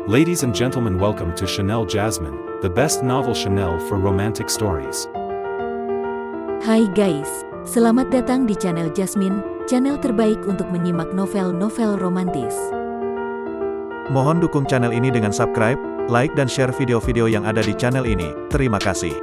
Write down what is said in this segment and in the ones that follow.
Ladies and gentlemen, welcome to Chanel Jasmine, the best novel Chanel for romantic stories. Hai guys, selamat datang di channel Jasmine, channel terbaik untuk menyimak novel-novel romantis. Mohon dukung channel ini dengan subscribe, like dan share video-video yang ada di channel ini. Terima kasih.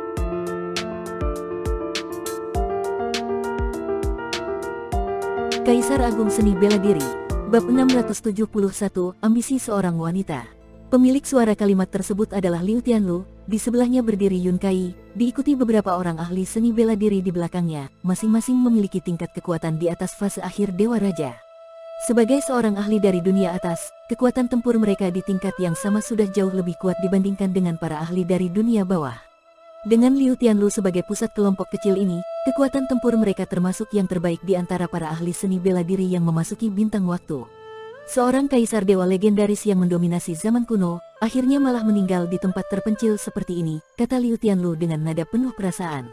Kaisar Agung Seni Bela Diri, Bab 671, Ambisi Seorang Wanita. Pemilik suara kalimat tersebut adalah Liu Tianlu, di sebelahnya berdiri Yun Kai, diikuti beberapa orang ahli seni bela diri di belakangnya, masing-masing memiliki tingkat kekuatan di atas fase akhir Dewa Raja. Sebagai seorang ahli dari dunia atas, kekuatan tempur mereka di tingkat yang sama sudah jauh lebih kuat dibandingkan dengan para ahli dari dunia bawah. Dengan Liu Tianlu sebagai pusat kelompok kecil ini, kekuatan tempur mereka termasuk yang terbaik di antara para ahli seni bela diri yang memasuki bintang waktu. Seorang kaisar dewa legendaris yang mendominasi zaman kuno, akhirnya malah meninggal di tempat terpencil seperti ini, kata Liu Tianlu dengan nada penuh perasaan.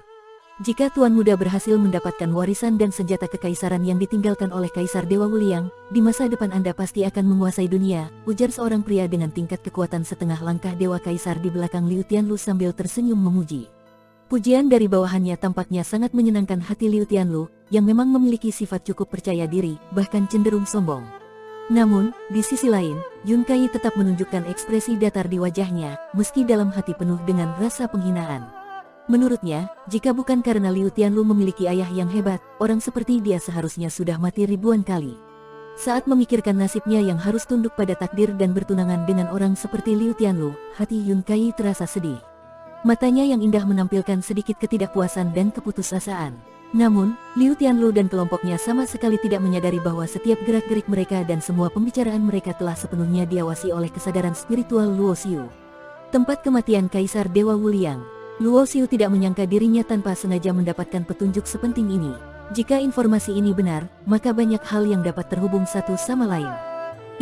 Jika Tuan Muda berhasil mendapatkan warisan dan senjata kekaisaran yang ditinggalkan oleh Kaisar Dewa Wuliang, di masa depan Anda pasti akan menguasai dunia, ujar seorang pria dengan tingkat kekuatan setengah langkah Dewa Kaisar di belakang Liu Tianlu sambil tersenyum memuji. Pujian dari bawahannya tampaknya sangat menyenangkan hati Liu Tianlu, yang memang memiliki sifat cukup percaya diri, bahkan cenderung sombong. Namun, di sisi lain, Yun Kai tetap menunjukkan ekspresi datar di wajahnya, meski dalam hati penuh dengan rasa penghinaan. Menurutnya, jika bukan karena Liu Tianlu memiliki ayah yang hebat, orang seperti dia seharusnya sudah mati ribuan kali. Saat memikirkan nasibnya yang harus tunduk pada takdir dan bertunangan dengan orang seperti Liu Tianlu, hati Yun Kai terasa sedih. Matanya yang indah menampilkan sedikit ketidakpuasan dan keputusasaan. Namun, Liu Tianlu dan kelompoknya sama sekali tidak menyadari bahwa setiap gerak-gerik mereka dan semua pembicaraan mereka telah sepenuhnya diawasi oleh kesadaran spiritual Luo Xiu. Tempat kematian Kaisar Dewa Wuliang. Luo Xiu tidak menyangka dirinya tanpa sengaja mendapatkan petunjuk sepenting ini. Jika informasi ini benar, maka banyak hal yang dapat terhubung satu sama lain.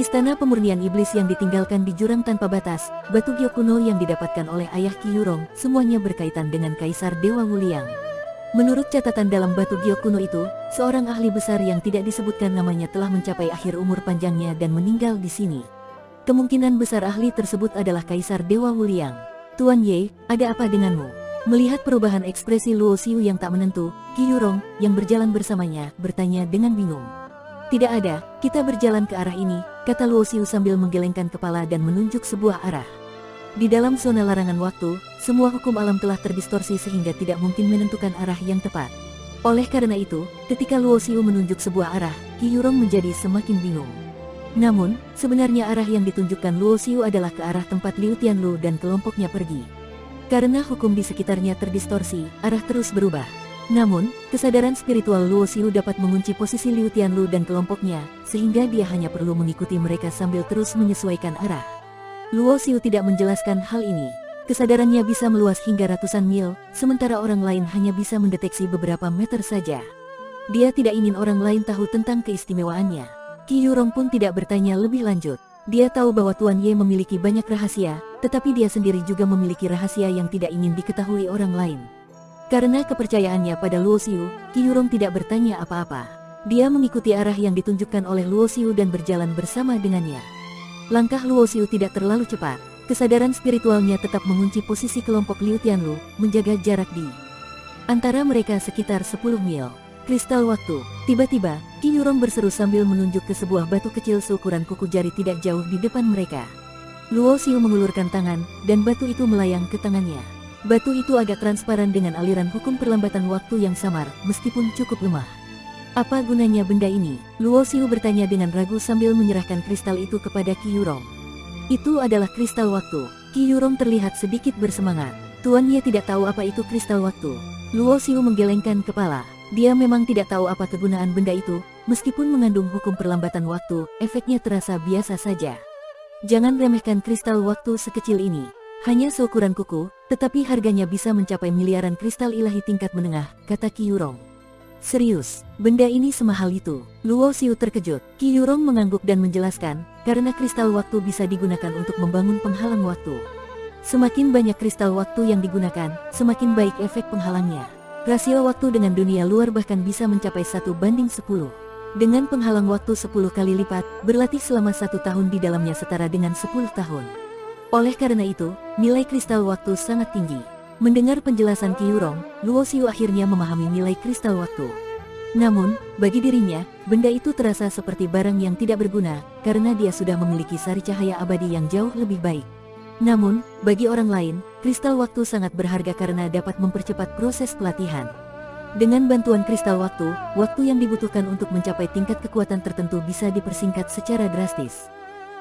Istana pemurnian iblis yang ditinggalkan di jurang tanpa batas, batu gyo kuno yang didapatkan oleh ayah Qi Yurong, semuanya berkaitan dengan Kaisar Dewa Wuliang. Menurut catatan dalam batu giok kuno itu, seorang ahli besar yang tidak disebutkan namanya telah mencapai akhir umur panjangnya dan meninggal di sini. Kemungkinan besar ahli tersebut adalah Kaisar Dewa Wuliang. Tuan Ye, ada apa denganmu? Melihat perubahan ekspresi Luo Xiu yang tak menentu, Qi Yurong, yang berjalan bersamanya, bertanya dengan bingung. Tidak ada, kita berjalan ke arah ini, kata Luo Xiu sambil menggelengkan kepala dan menunjuk sebuah arah. Di dalam zona larangan waktu, semua hukum alam telah terdistorsi sehingga tidak mungkin menentukan arah yang tepat. Oleh karena itu, ketika Luo Xiu menunjuk sebuah arah, Qi Yurong menjadi semakin bingung. Namun, sebenarnya arah yang ditunjukkan Luo Xiu adalah ke arah tempat Liu Tianlu dan kelompoknya pergi. Karena hukum di sekitarnya terdistorsi, arah terus berubah. Namun, kesadaran spiritual Luo Xiu dapat mengunci posisi Liu Tianlu dan kelompoknya, sehingga dia hanya perlu mengikuti mereka sambil terus menyesuaikan arah. Luo Xiu tidak menjelaskan hal ini. Kesadarannya bisa meluas hingga ratusan mil, sementara orang lain hanya bisa mendeteksi beberapa meter saja. Dia tidak ingin orang lain tahu tentang keistimewaannya. Qi Yurong pun tidak bertanya lebih lanjut. Dia tahu bahwa Tuan Ye memiliki banyak rahasia, tetapi dia sendiri juga memiliki rahasia yang tidak ingin diketahui orang lain. Karena kepercayaannya pada Luo Xiu, Qi Yurong tidak bertanya apa-apa. Dia mengikuti arah yang ditunjukkan oleh Luo Xiu dan berjalan bersama dengannya. Langkah Luo Xiu tidak terlalu cepat. Kesadaran spiritualnya tetap mengunci posisi kelompok Liu Tianlu, menjaga jarak di antara mereka sekitar 10 mil. Kristal waktu. Tiba-tiba, Qi Yurong berseru sambil menunjuk ke sebuah batu kecil seukuran kuku jari tidak jauh di depan mereka. Luo Xiu mengulurkan tangan, dan batu itu melayang ke tangannya. Batu itu agak transparan dengan aliran hukum perlambatan waktu yang samar, meskipun cukup lemah. Apa gunanya benda ini? Luo Xiu bertanya dengan ragu sambil menyerahkan kristal itu kepada Qi Yurong. Itu adalah kristal waktu. Qi Yurong terlihat sedikit bersemangat. Tuan Ye tidak tahu apa itu kristal waktu. Luo Xiu menggelengkan kepala. Dia memang tidak tahu apa kegunaan benda itu, meskipun mengandung hukum perlambatan waktu, efeknya terasa biasa saja. Jangan remehkan kristal waktu sekecil ini. Hanya seukuran kuku, tetapi harganya bisa mencapai miliaran kristal ilahi tingkat menengah, kata Qi Yurong. Serius, benda ini semahal itu? Luo Xiu terkejut. Qi Yurong mengangguk dan menjelaskan, karena kristal waktu bisa digunakan untuk membangun penghalang waktu. Semakin banyak kristal waktu yang digunakan, semakin baik efek penghalangnya. Rasio waktu dengan dunia luar bahkan bisa mencapai 1:10. Dengan penghalang waktu 10 kali lipat, berlatih selama 1 tahun di dalamnya setara dengan 10 tahun. Oleh karena itu, nilai kristal waktu sangat tinggi. Mendengar penjelasan Qi Yurong, Luo Xiu akhirnya memahami nilai kristal waktu. Namun, bagi dirinya, benda itu terasa seperti barang yang tidak berguna, karena dia sudah memiliki sari cahaya abadi yang jauh lebih baik. Namun, bagi orang lain, kristal waktu sangat berharga karena dapat mempercepat proses pelatihan. Dengan bantuan kristal waktu, waktu yang dibutuhkan untuk mencapai tingkat kekuatan tertentu bisa dipersingkat secara drastis.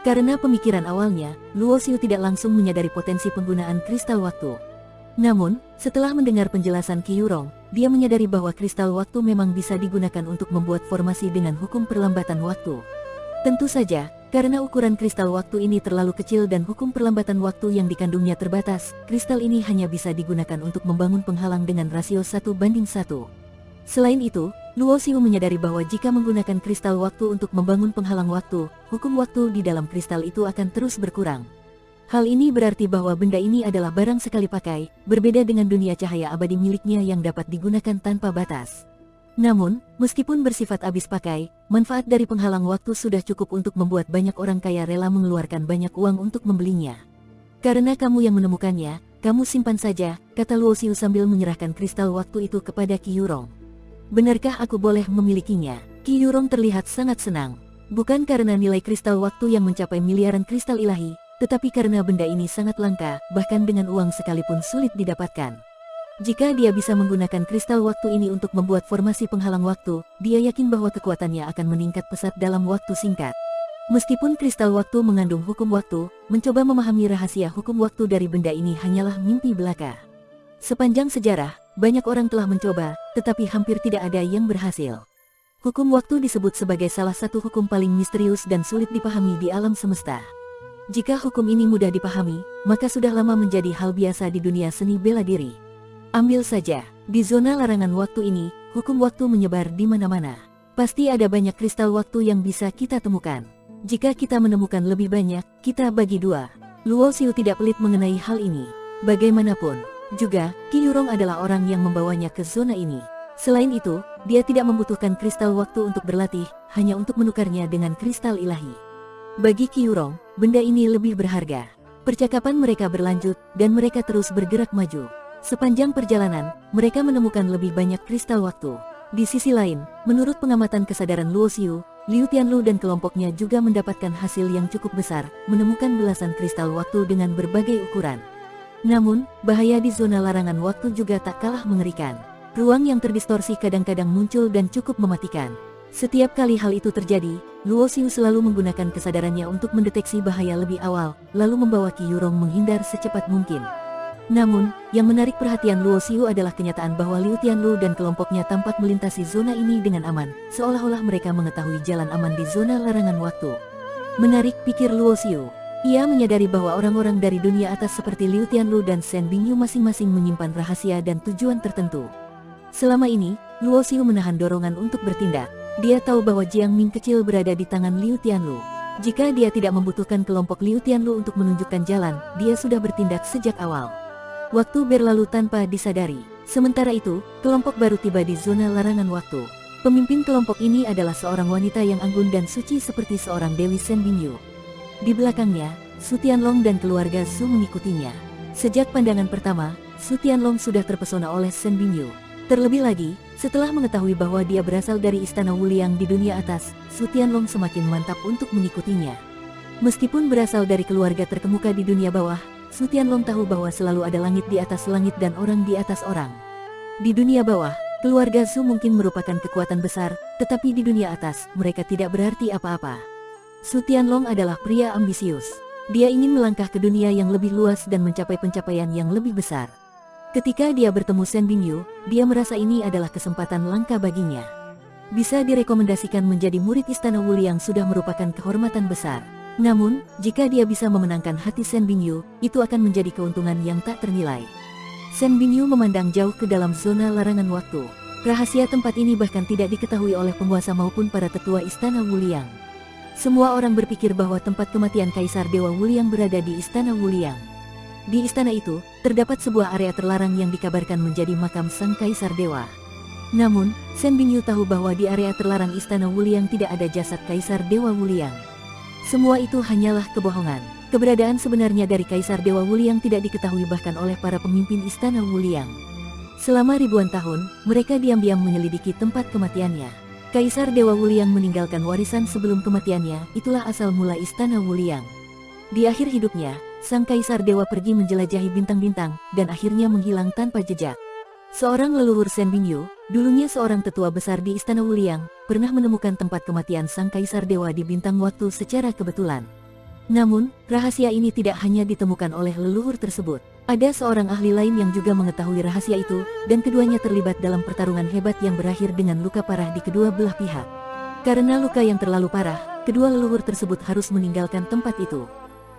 Karena pemikiran awalnya, Luo Xiu tidak langsung menyadari potensi penggunaan kristal waktu. Namun, setelah mendengar penjelasan Qi Yurong, dia menyadari bahwa kristal waktu memang bisa digunakan untuk membuat formasi dengan hukum perlambatan waktu. Tentu saja, karena ukuran kristal waktu ini terlalu kecil dan hukum perlambatan waktu yang dikandungnya terbatas, kristal ini hanya bisa digunakan untuk membangun penghalang dengan rasio 1:1. Selain itu, Luo Xiu menyadari bahwa jika menggunakan kristal waktu untuk membangun penghalang waktu, hukum waktu di dalam kristal itu akan terus berkurang. Hal ini berarti bahwa benda ini adalah barang sekali pakai, berbeda dengan dunia cahaya abadi miliknya yang dapat digunakan tanpa batas. Namun, meskipun bersifat habis pakai, manfaat dari penghalang waktu sudah cukup untuk membuat banyak orang kaya rela mengeluarkan banyak uang untuk membelinya. Karena kamu yang menemukannya, kamu simpan saja, kata Luo Xiu sambil menyerahkan kristal waktu itu kepada Qi Yurong. Benarkah aku boleh memilikinya? Qi Yurong terlihat sangat senang. Bukan karena nilai kristal waktu yang mencapai miliaran kristal ilahi, tetapi karena benda ini sangat langka, bahkan dengan uang sekalipun sulit didapatkan. Jika dia bisa menggunakan kristal waktu ini untuk membuat formasi penghalang waktu, dia yakin bahwa kekuatannya akan meningkat pesat dalam waktu singkat. Meskipun kristal waktu mengandung hukum waktu, mencoba memahami rahasia hukum waktu dari benda ini hanyalah mimpi belaka. Sepanjang sejarah, banyak orang telah mencoba, tetapi hampir tidak ada yang berhasil. Hukum waktu disebut sebagai salah satu hukum paling misterius dan sulit dipahami di alam semesta. Jika hukum ini mudah dipahami, maka sudah lama menjadi hal biasa di dunia seni bela diri. Ambil saja, di zona larangan waktu ini, hukum waktu menyebar di mana-mana. Pasti ada banyak kristal waktu yang bisa kita temukan. Jika kita menemukan lebih banyak, kita bagi dua. Luo Xiu tidak pelit mengenai hal ini. Bagaimanapun, juga, Qi Yurong adalah orang yang membawanya ke zona ini. Selain itu, dia tidak membutuhkan kristal waktu untuk berlatih, hanya untuk menukarnya dengan kristal ilahi. Bagi Qi Yurong, benda ini lebih berharga. Percakapan mereka berlanjut, dan mereka terus bergerak maju. Sepanjang perjalanan, mereka menemukan lebih banyak kristal waktu. Di sisi lain, menurut pengamatan kesadaran Luo Xiu, Liu Tianlu dan kelompoknya juga mendapatkan hasil yang cukup besar, menemukan belasan kristal waktu dengan berbagai ukuran. Namun, bahaya di zona larangan waktu juga tak kalah mengerikan. Ruang yang terdistorsi kadang-kadang muncul dan cukup mematikan. Setiap kali hal itu terjadi, Luo Xiu selalu menggunakan kesadarannya untuk mendeteksi bahaya lebih awal, lalu membawa Qi Yurong menghindar secepat mungkin. Namun, yang menarik perhatian Luo Xiu adalah kenyataan bahwa Liu Tianlu dan kelompoknya tampak melintasi zona ini dengan aman, seolah-olah mereka mengetahui jalan aman di zona larangan waktu. Menarik, pikir Luo Xiu. Ia menyadari bahwa orang-orang dari dunia atas seperti Liu Tianlu dan Shen Bingyu masing-masing menyimpan rahasia dan tujuan tertentu. Selama ini, Luo Xiu menahan dorongan untuk bertindak. Dia tahu bahwa Jiang Ming kecil berada di tangan Liu Tianlu. Jika dia tidak membutuhkan kelompok Liu Tianlu untuk menunjukkan jalan, dia sudah bertindak sejak awal. Waktu berlalu tanpa disadari. Sementara itu, kelompok baru tiba di zona larangan waktu. Pemimpin kelompok ini adalah seorang wanita yang anggun dan suci seperti seorang Dewi Shen Bingyu. Di belakangnya, Su Tianlong dan keluarga Su mengikutinya. Sejak pandangan pertama, Su Tianlong sudah terpesona oleh Shen Bingyu. Terlebih lagi, setelah mengetahui bahwa dia berasal dari Istana Wuliang di dunia atas, Su Tianlong semakin mantap untuk mengikutinya. Meskipun berasal dari keluarga terkemuka di dunia bawah, Su Tianlong tahu bahwa selalu ada langit di atas langit dan orang di atas orang. Di dunia bawah, keluarga Su mungkin merupakan kekuatan besar, tetapi di dunia atas, mereka tidak berarti apa-apa. Su Tianlong adalah pria ambisius. Dia ingin melangkah ke dunia yang lebih luas dan mencapai pencapaian yang lebih besar. Ketika dia bertemu Shen Bingyu, dia merasa ini adalah kesempatan langka baginya. Bisa direkomendasikan menjadi murid Istana Wuliang sudah merupakan kehormatan besar. Namun, jika dia bisa memenangkan hati Shen Bingyu, itu akan menjadi keuntungan yang tak ternilai. Shen Bingyu memandang jauh ke dalam zona larangan waktu. Rahasia tempat ini bahkan tidak diketahui oleh penguasa maupun para tetua Istana Wuliang. Semua orang berpikir bahwa tempat kematian Kaisar Dewa Wuliang berada di Istana Wuliang. Di istana itu, terdapat sebuah area terlarang yang dikabarkan menjadi makam sang Kaisar Dewa. Namun, Shen Bingyu tahu bahwa di area terlarang Istana Wuliang tidak ada jasad Kaisar Dewa Wuliang. Semua itu hanyalah kebohongan. Keberadaan sebenarnya dari Kaisar Dewa Wuliang tidak diketahui bahkan oleh para pemimpin istana Wuliang. Selama ribuan tahun, mereka diam-diam menyelidiki tempat kematiannya. Kaisar Dewa Wuliang meninggalkan warisan sebelum kematiannya, itulah asal mula istana Wuliang. Di akhir hidupnya, sang Kaisar Dewa pergi menjelajahi bintang-bintang, dan akhirnya menghilang tanpa jejak. Seorang leluhur Shen Bingyu, dulunya seorang tetua besar di istana Wuliang, pernah menemukan tempat kematian sang Kaisar Dewa di bintang waktu secara kebetulan. Namun, rahasia ini tidak hanya ditemukan oleh leluhur tersebut. Ada seorang ahli lain yang juga mengetahui rahasia itu, dan keduanya terlibat dalam pertarungan hebat yang berakhir dengan luka parah di kedua belah pihak. Karena luka yang terlalu parah, kedua leluhur tersebut harus meninggalkan tempat itu.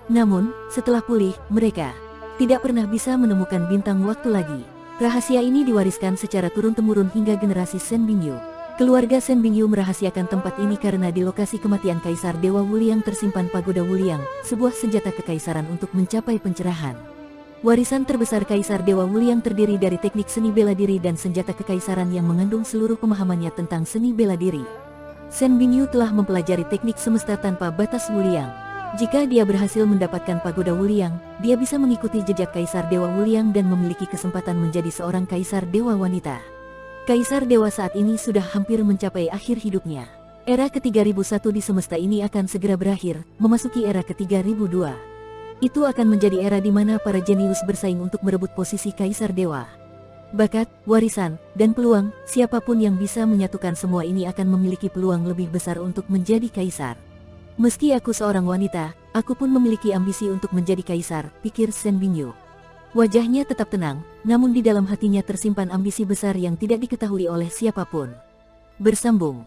Namun, setelah pulih, mereka tidak pernah bisa menemukan bintang waktu lagi. Rahasia ini diwariskan secara turun-temurun hingga generasi Shen Bingyu. Keluarga Shen Bingyu merahasiakan tempat ini karena di lokasi kematian Kaisar Dewa Wuliang tersimpan pagoda Wuliang, sebuah senjata kekaisaran untuk mencapai pencerahan. Warisan terbesar Kaisar Dewa Wuliang terdiri dari teknik seni bela diri dan senjata kekaisaran yang mengandung seluruh pemahamannya tentang seni bela diri. Shen Bingyu telah mempelajari teknik semesta tanpa batas Wuliang. Jika dia berhasil mendapatkan pagoda Wuliang, dia bisa mengikuti jejak Kaisar Dewa Wuliang dan memiliki kesempatan menjadi seorang Kaisar Dewa wanita. Kaisar Dewa saat ini sudah hampir mencapai akhir hidupnya. Era ke-3001 di semesta ini akan segera berakhir, memasuki era ke-3002. Itu akan menjadi era di mana para jenius bersaing untuk merebut posisi Kaisar Dewa. Bakat, warisan, dan peluang, siapapun yang bisa menyatukan semua ini akan memiliki peluang lebih besar untuk menjadi Kaisar. Meski aku seorang wanita, aku pun memiliki ambisi untuk menjadi Kaisar, pikir Shen Bingyu. Wajahnya tetap tenang, namun di dalam hatinya tersimpan ambisi besar yang tidak diketahui oleh siapapun. Bersambung.